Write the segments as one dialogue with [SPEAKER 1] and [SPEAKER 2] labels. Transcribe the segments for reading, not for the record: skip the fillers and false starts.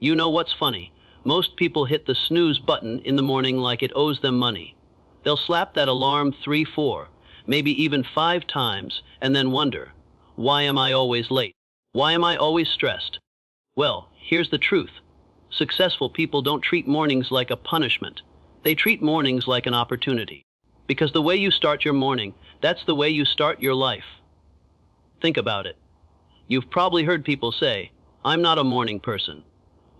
[SPEAKER 1] You know what's funny? Most people hit the snooze button in the morning like it owes them money. They'll slap that alarm 3, 4, maybe even 5 times, and then wonder, why am I always late? Why am I always stressed? Well, here's the truth. Successful people don't treat mornings like a punishment. They treat mornings like an opportunity. Because the way you start your morning, that's the way you start your life. Think about it. You've probably heard people say, I'm not a morning person.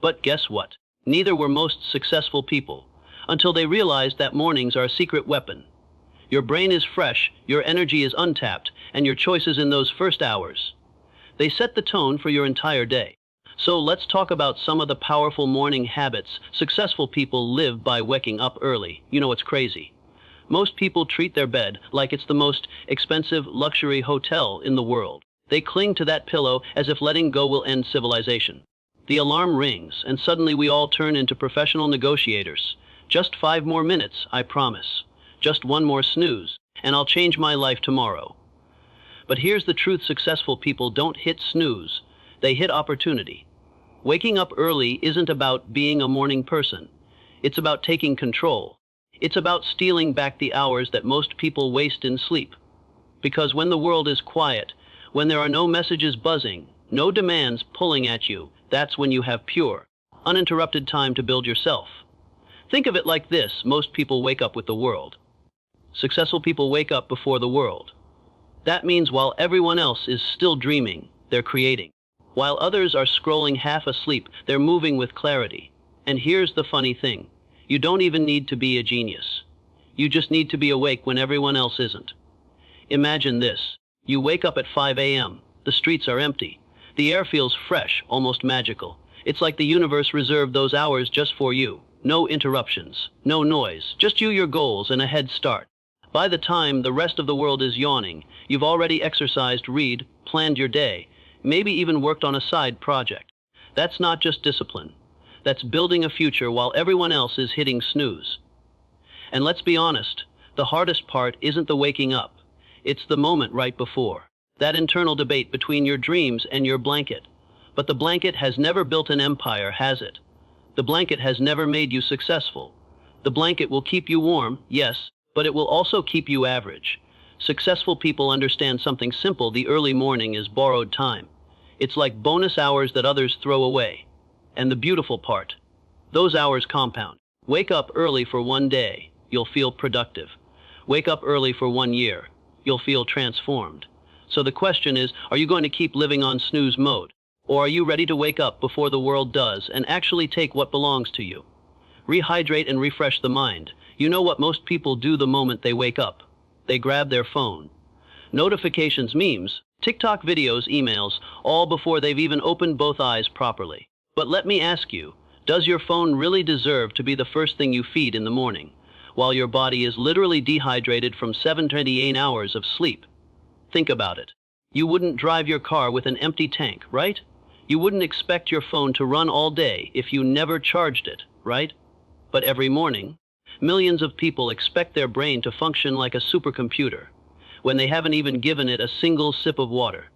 [SPEAKER 1] But guess what? Neither were most successful people, until they realized that mornings are a secret weapon. Your brain is fresh, your energy is untapped, and your choices in those first hours. They set the tone for your entire day. So let's talk about some of the powerful morning habits successful people live by waking up early. You know, it's crazy. Most people treat their bed like it's the most expensive luxury hotel in the world. They cling to that pillow as if letting go will end civilization. The alarm rings, and suddenly we all turn into professional negotiators. Just 5 more minutes, I promise. Just 1 more snooze, and I'll change my life tomorrow. But here's the truth: successful people don't hit snooze, they hit opportunity. Waking up early isn't about being a morning person. It's about taking control. It's about stealing back the hours that most people waste in sleep. Because when the world is quiet, when there are no messages buzzing, no demands pulling at you, that's when you have pure, uninterrupted time to build yourself. Think of it like this: most people wake up with the world. Successful people wake up before the world. That means while everyone else is still dreaming, they're creating. While others are scrolling half asleep, they're moving with clarity. And here's the funny thing: you don't even need to be a genius. You just need to be awake when everyone else isn't. Imagine this. You wake up at 5 a.m. The streets are empty. The air feels fresh, almost magical. It's like the universe reserved those hours just for you. No interruptions, no noise, just you, your goals, and a head start. By the time the rest of the world is yawning, you've already exercised, read, planned your day, maybe even worked on a side project. That's not just discipline. That's building a future while everyone else is hitting snooze. And let's be honest, the hardest part isn't the waking up. It's the moment right before. That internal debate between your dreams and your blanket. But the blanket has never built an empire, has it? The blanket has never made you successful. The blanket will keep you warm, yes, but it will also keep you average. Successful people understand something simple: the early morning is borrowed time. It's like bonus hours that others throw away. And the beautiful part: those hours compound. Wake up early for 1 day, you'll feel productive. Wake up early for 1 year, you'll feel transformed. So the question is, are you going to keep living on snooze mode? Or are you ready to wake up before the world does and actually take what belongs to you? Rehydrate and refresh the mind. You know what most people do the moment they wake up? They grab their phone. Notifications, memes, TikTok videos, emails, all before they've even opened both eyes properly. But let me ask you, does your phone really deserve to be the first thing you feed in the morning, while your body is literally dehydrated from 7-8 hours of sleep? Think about it. You wouldn't drive your car with an empty tank, right? You wouldn't expect your phone to run all day if you never charged it, right? But every morning, millions of people expect their brain to function like a supercomputer, when they haven't even given it a single sip of water.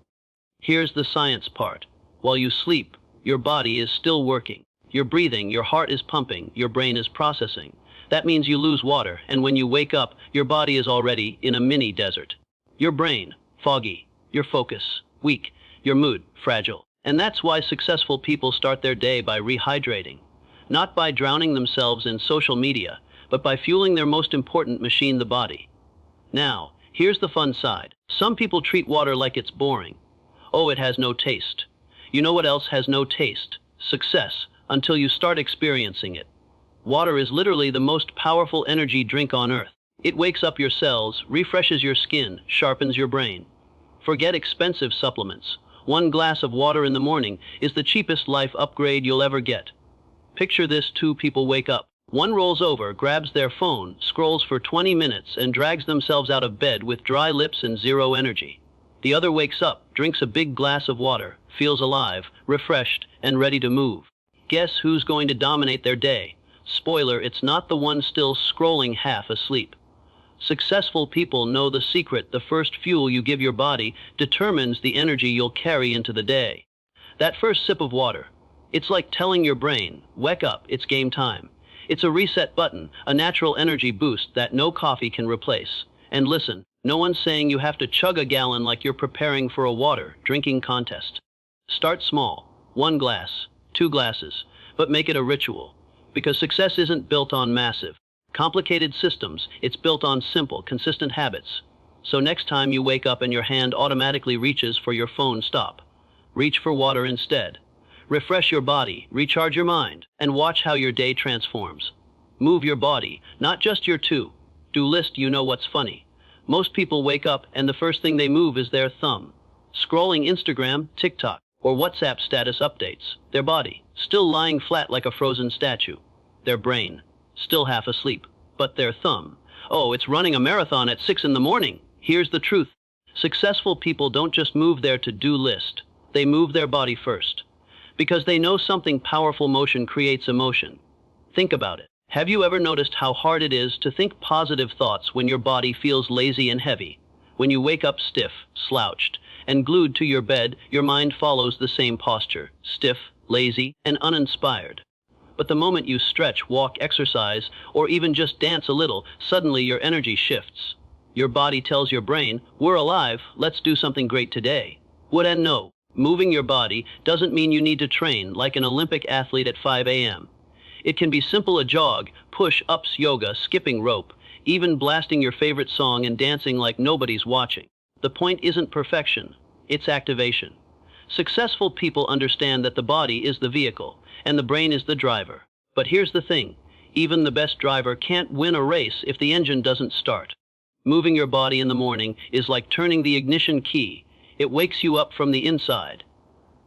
[SPEAKER 1] Here's the science part. While you sleep, your body is still working. You're breathing, your heart is pumping, your brain is processing. That means you lose water, and when you wake up, your body is already in a mini desert. Your brain, foggy. Your focus, weak. Your mood, fragile. And that's why successful people start their day by rehydrating. Not by drowning themselves in social media, but by fueling their most important machine, the body. Now, here's the fun side. Some people treat water like it's boring. Oh, it has no taste. You know what else has no taste? Success, until you start experiencing it. Water is literally the most powerful energy drink on earth. It wakes up your cells, refreshes your skin, sharpens your brain. Forget expensive supplements. 1 glass of water in the morning is the cheapest life upgrade you'll ever get. Picture this: 2 people wake up. One rolls over, grabs their phone, scrolls for 20 minutes, and drags themselves out of bed with dry lips and zero energy. The other wakes up, drinks a big glass of water, feels alive, refreshed, and ready to move. Guess who's going to dominate their day? Spoiler, it's not the one still scrolling half asleep. Successful people know the secret: the first fuel you give your body determines the energy you'll carry into the day. That first sip of water, It's like telling your brain, wake up, it's game time. It's a reset button, a natural energy boost that no coffee can replace. And listen, no one's saying you have to chug a gallon like you're preparing for a water drinking contest. Start small, 1 glass, 2 glasses, but make it a ritual. Because success isn't built on massive, complicated systems, it's built on simple, consistent habits. So next time you wake up and your hand automatically reaches for your phone, stop. Reach for water instead. Refresh your body, recharge your mind, and watch how your day transforms. Move your body, not just your to-do list. You know what's funny? Most people wake up and the first thing they move is their thumb. Scrolling Instagram, TikTok, or WhatsApp status updates. Their body, still lying flat like a frozen statue. Their brain, still half asleep. But their thumb, oh, it's running a marathon at 6 in the morning. Here's the truth. Successful people don't just move their to-do list. They move their body first. Because they know something powerful: motion creates emotion. Think about it. Have you ever noticed how hard it is to think positive thoughts when your body feels lazy and heavy? When you wake up stiff, slouched, and glued to your bed, your mind follows the same posture, stiff, lazy, and uninspired. But the moment you stretch, walk, exercise, or even just dance a little, suddenly your energy shifts. Your body tells your brain, we're alive, let's do something great today. Would and no. Moving your body doesn't mean you need to train like an Olympic athlete at 5 a.m. It can be simple: a jog, push-ups, yoga, skipping rope, even blasting your favorite song and dancing like nobody's watching. The point isn't perfection, it's activation. Successful people understand that the body is the vehicle and the brain is the driver. But here's the thing, even the best driver can't win a race if the engine doesn't start. Moving your body in the morning is like turning the ignition key. It wakes you up from the inside.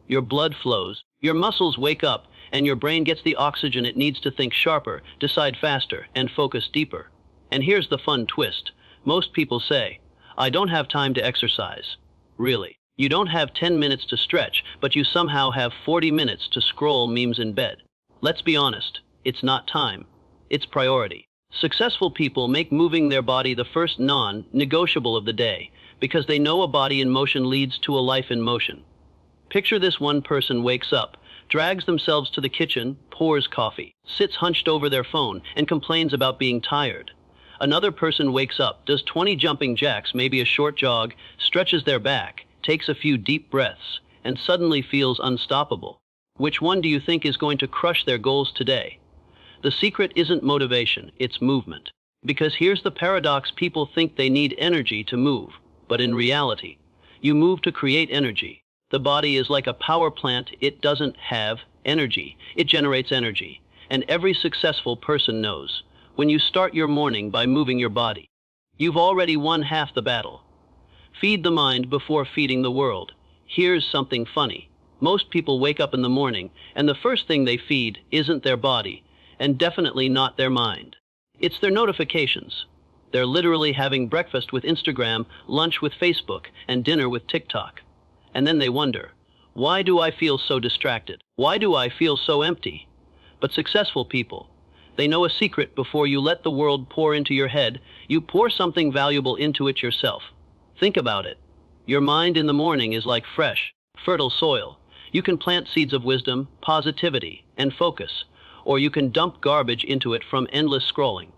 [SPEAKER 1] Your blood flows, your muscles wake up, and your brain gets the oxygen it needs to think sharper, decide faster, and focus deeper. And here's the fun twist. Most people say, I don't have time to exercise. Really? You don't have 10 minutes to stretch, but you somehow have 40 minutes to scroll memes in bed. Let's be honest, it's not time. It's priority. Successful people make moving their body the first non-negotiable of the day, because they know a body in motion leads to a life in motion. Picture this: one person wakes up, drags themselves to the kitchen, pours coffee, sits hunched over their phone, and complains about being tired. Another person wakes up, does 20 jumping jacks, maybe a short jog, stretches their back, takes a few deep breaths, and suddenly feels unstoppable. Which one do you think is going to crush their goals today? The secret isn't motivation, it's movement. Because here's the paradox: people think they need energy to move. But in reality, you move to create energy. The body is like a power plant. It doesn't have energy. It generates energy. And every successful person knows, when you start your morning by moving your body, you've already won half the battle. Feed the mind before feeding the world. Here's something funny. Most people wake up in the morning, and the first thing they feed isn't their body, and definitely not their mind. It's their notifications. They're literally having breakfast with Instagram, lunch with Facebook, and dinner with TikTok. And then they wonder, why do I feel so distracted? Why do I feel so empty? But successful people, they know a secret: before you let the world pour into your head, you pour something valuable into it yourself. Think about it. Your mind in the morning is like fresh, fertile soil. You can plant seeds of wisdom, positivity, and focus, or you can dump garbage into it from endless scrolling.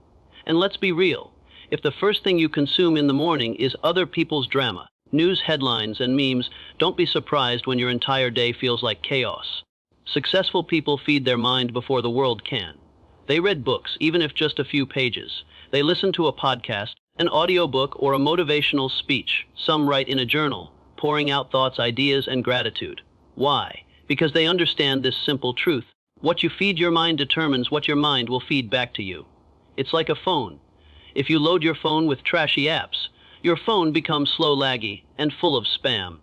[SPEAKER 1] And let's be real. If the first thing you consume in the morning is other people's drama, news headlines, and memes, don't be surprised when your entire day feels like chaos. Successful people feed their mind before the world can. They read books, even if just a few pages. They listen to a podcast, an audiobook, or a motivational speech. Some write in a journal, pouring out thoughts, ideas, and gratitude. Why? Because they understand this simple truth. What you feed your mind determines what your mind will feed back to you. It's like a phone. If you load your phone with trashy apps, your phone becomes slow, laggy, and full of spam.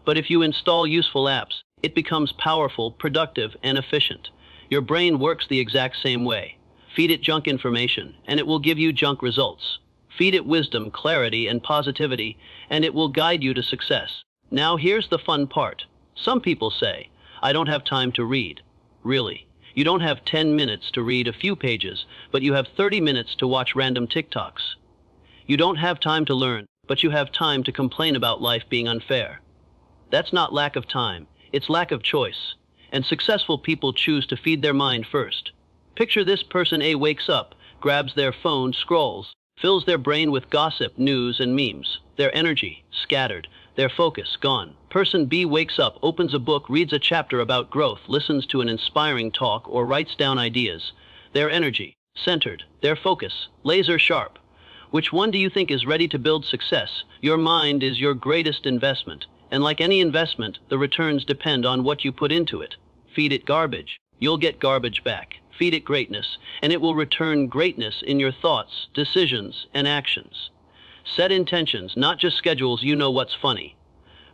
[SPEAKER 1] But if you install useful apps, it becomes powerful, productive, and efficient. Your brain works the exact same way. Feed it junk information, and it will give you junk results. Feed it wisdom, clarity, and positivity, and it will guide you to success. Now here's the fun part. Some people say, I don't have time to read. Really? You don't have 10 minutes to read a few pages, but you have 30 minutes to watch random TikToks. You don't have time to learn, but you have time to complain about life being unfair. That's not lack of time, it's lack of choice. And successful people choose to feed their mind first. Picture this: person A wakes up, grabs their phone, scrolls, fills their brain with gossip, news, and memes. Their energy scattered, their focus gone. Person B wakes up, opens a book, reads a chapter about growth, listens to an inspiring talk, or writes down ideas. Their energy centered, their focus laser sharp. Which one do you think is ready to build success? Your mind is your greatest investment, and like any investment, the returns depend on what you put into it. Feed it garbage, you'll get garbage back. Feed it greatness, and it will return greatness in your thoughts, decisions, and actions. Set intentions, not just schedules. You know what's funny?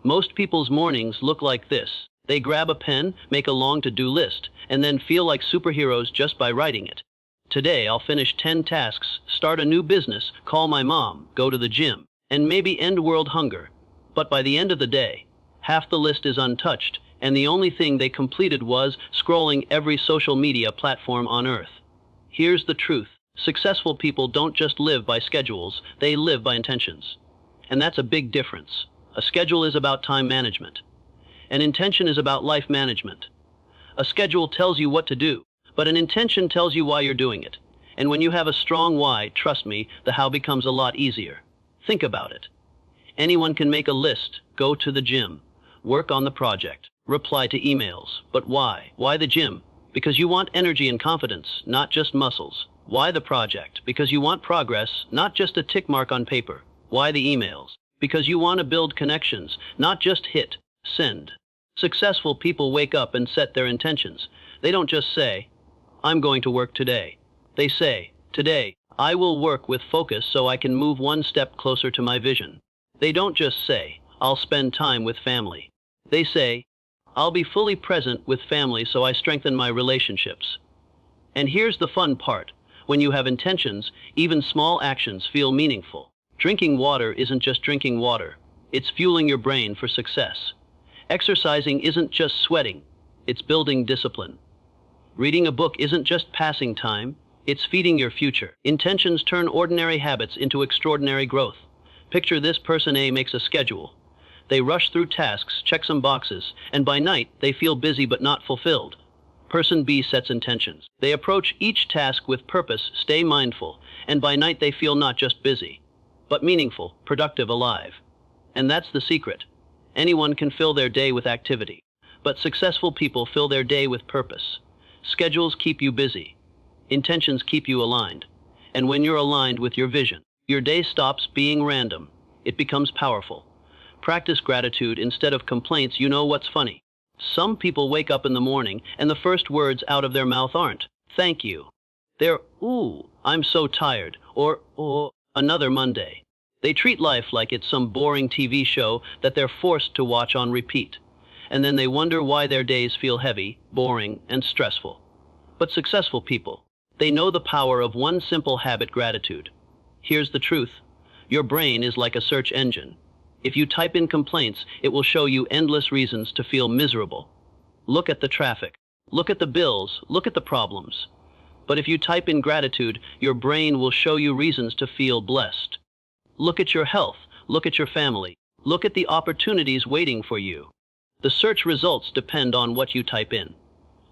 [SPEAKER 1] Most people's mornings look like this. They grab a pen, make a long to-do list, and then feel like superheroes just by writing it. Today I'll finish 10 tasks, start a new business, call my mom, go to the gym, and maybe end world hunger. But by the end of the day, half the list is untouched, and the only thing they completed was scrolling every social media platform on earth. Here's the truth. Successful people don't just live by schedules, they live by intentions. And that's a big difference. A schedule is about time management. An intention is about life management. A schedule tells you what to do, but an intention tells you why you're doing it. And when you have a strong why, trust me, the how becomes a lot easier. Think about it. Anyone can make a list, go to the gym, work on the project, reply to emails. But why? Why the gym? Because you want energy and confidence, not just muscles. Why the project? Because you want progress, not just a tick mark on paper. Why the emails? Because you want to build connections, not just hit send. Successful people wake up and set their intentions. They don't just say, I'm going to work today. They say, today, I will work with focus so I can move one step closer to my vision. They don't just say, I'll spend time with family. They say, I'll be fully present with family so I strengthen my relationships. And here's the fun part. When you have intentions, even small actions feel meaningful. Drinking water isn't just drinking water. It's fueling your brain for success. Exercising isn't just sweating. It's building discipline. Reading a book isn't just passing time. It's feeding your future. Intentions turn ordinary habits into extraordinary growth. Picture this: person A makes a schedule. They rush through tasks, check some boxes, and by night they feel busy but not fulfilled. Person B sets intentions. They approach each task with purpose, stay mindful, and by night they feel not just busy, but meaningful, productive, alive. And that's the secret. Anyone can fill their day with activity, but successful people fill their day with purpose. Schedules keep you busy. Intentions keep you aligned. And when you're aligned with your vision, your day stops being random. It becomes powerful. Practice gratitude instead of complaints. You know what's funny? Some people wake up in the morning and the first words out of their mouth aren't, thank you. They're, ooh, I'm so tired, or, oh, another Monday. They treat life like it's some boring TV show that they're forced to watch on repeat. And then they wonder why their days feel heavy, boring, and stressful. But successful people, they know the power of one simple habit: gratitude. Here's the truth. Your brain is like a search engine. If you type in complaints, it will show you endless reasons to feel miserable. Look at the traffic. Look at the bills. Look at the problems. But if you type in gratitude, your brain will show you reasons to feel blessed. Look at your health. Look at your family. Look at the opportunities waiting for you. The search results depend on what you type in.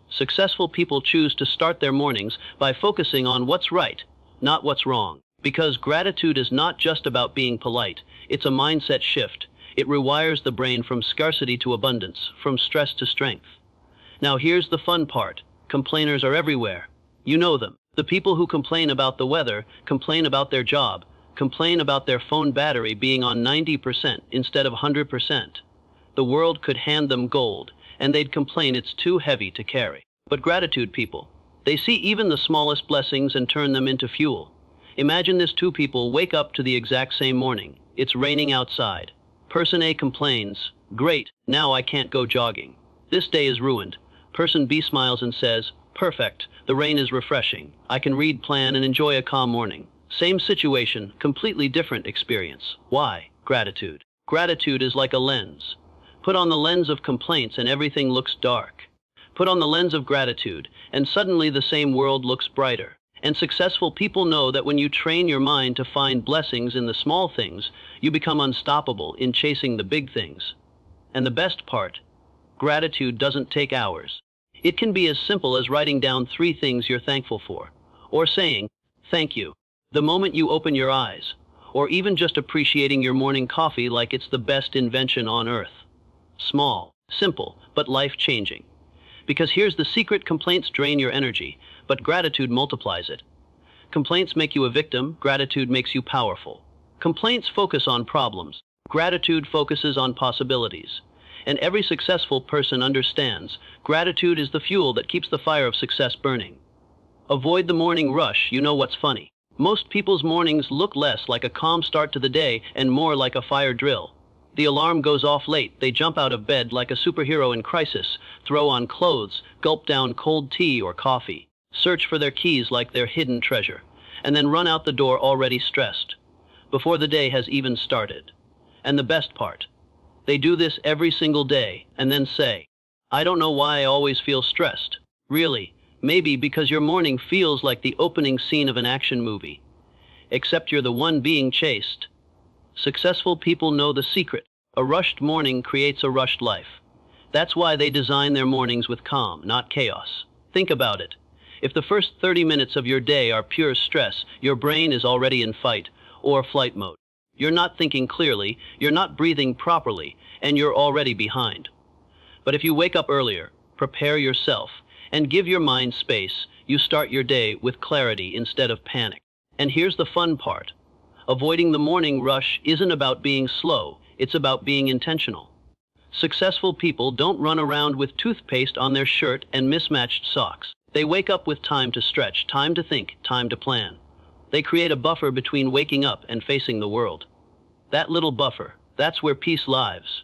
[SPEAKER 1] Successful people choose to start their mornings by focusing on what's right, not what's wrong. Because gratitude is not just about being polite, it's a mindset shift. It rewires the brain from scarcity to abundance, from stress to strength. Now here's the fun part. Complainers are everywhere. You know them. The people who complain about the weather, complain about their job, complain about their phone battery being on 90% instead of 100%. The world could hand them gold, and they'd complain it's too heavy to carry. But gratitude people, they see even the smallest blessings and turn them into fuel. Imagine this: two people wake up to the exact same morning. It's raining outside. Person A complains, great, now I can't go jogging. This day is ruined. Person B smiles and says, perfect, the rain is refreshing. I can read, plan, and enjoy a calm morning. Same situation, completely different experience. Why? Gratitude. Gratitude is like a lens. Put on the lens of complaints and everything looks dark. Put on the lens of gratitude, and suddenly the same world looks brighter. And successful people know that when you train your mind to find blessings in the small things, you become unstoppable in chasing the big things. And the best part, gratitude doesn't take hours. It can be as simple as writing down 3 things you're thankful for, or saying, thank you, the moment you open your eyes, or even just appreciating your morning coffee like it's the best invention on earth. Small, simple, but life-changing. Because here's the secret: complaints drain your energy, but gratitude multiplies it. Complaints make you a victim, gratitude makes you powerful. Complaints focus on problems, gratitude focuses on possibilities. And every successful person understands gratitude is the fuel that keeps the fire of success burning. Avoid the morning rush. You know what's funny? Most people's mornings look less like a calm start to the day and more like a fire drill. The alarm goes off late, they jump out of bed like a superhero in crisis, throw on clothes, gulp down cold tea or coffee, search for their keys like their hidden treasure, and then run out the door already stressed, before the day has even started. And the best part, they do this every single day and then say, I don't know why I always feel stressed. Really, maybe because your morning feels like the opening scene of an action movie. Except you're the one being chased. Successful people know the secret. A rushed morning creates a rushed life. That's why they design their mornings with calm, not chaos. Think about it. If the first 30 minutes of your day are pure stress, your brain is already in fight or flight mode. You're not thinking clearly, you're not breathing properly, and you're already behind. But if you wake up earlier, prepare yourself, and give your mind space, you start your day with clarity instead of panic. And here's the fun part. Avoiding the morning rush isn't about being slow, it's about being intentional. Successful people don't run around with toothpaste on their shirt and mismatched socks. They wake up with time to stretch, time to think, time to plan. They create a buffer between waking up and facing the world. That little buffer, that's where peace lives.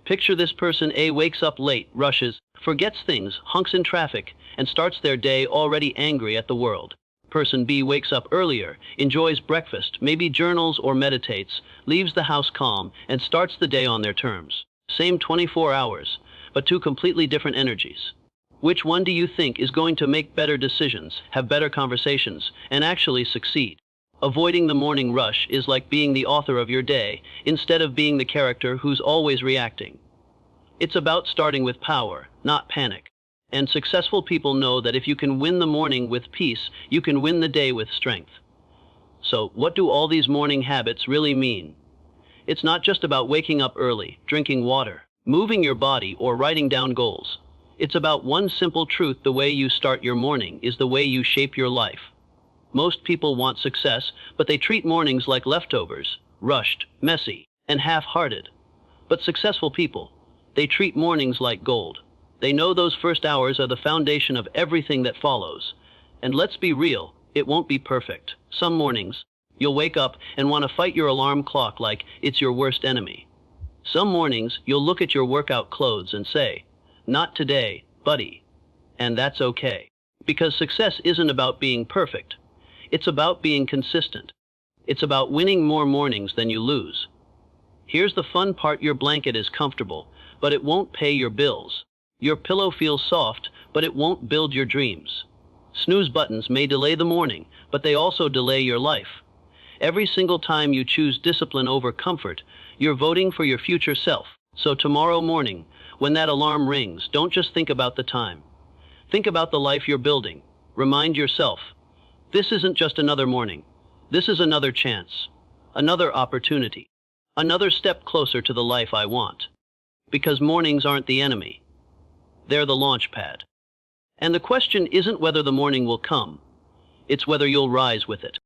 [SPEAKER 1] Picture this: person A wakes up late, rushes, forgets things, honks in traffic, and starts their day already angry at the world. Person B wakes up earlier, enjoys breakfast, maybe journals or meditates, leaves the house calm, and starts the day on their terms. Same 24 hours, but 2 completely different energies. Which one do you think is going to make better decisions, have better conversations, and actually succeed? Avoiding the morning rush is like being the author of your day, instead of being the character who's always reacting. It's about starting with power, not panic. And successful people know that if you can win the morning with peace, you can win the day with strength. So, what do all these morning habits really mean? It's not just about waking up early, drinking water, moving your body, or writing down goals. It's about one simple truth: the way you start your morning is the way you shape your life. Most people want success, but they treat mornings like leftovers, rushed, messy, and half-hearted. But successful people, they treat mornings like gold. They know those first hours are the foundation of everything that follows. And let's be real, it won't be perfect. Some mornings, you'll wake up and want to fight your alarm clock like it's your worst enemy. Some mornings, you'll look at your workout clothes and say, not today, buddy. And that's okay. Because success isn't about being perfect. It's about being consistent. It's about winning more mornings than you lose. Here's the fun part: your blanket is comfortable, but it won't pay your bills. Your pillow feels soft, but it won't build your dreams. Snooze buttons may delay the morning, but they also delay your life. Every single time you choose discipline over comfort, you're voting for your future self. So tomorrow morning, when that alarm rings, don't just think about the time. Think about the life you're building. Remind yourself, this isn't just another morning. This is another chance, another opportunity, another step closer to the life I want. Because mornings aren't the enemy. They're the launch pad. And the question isn't whether the morning will come. It's whether you'll rise with it.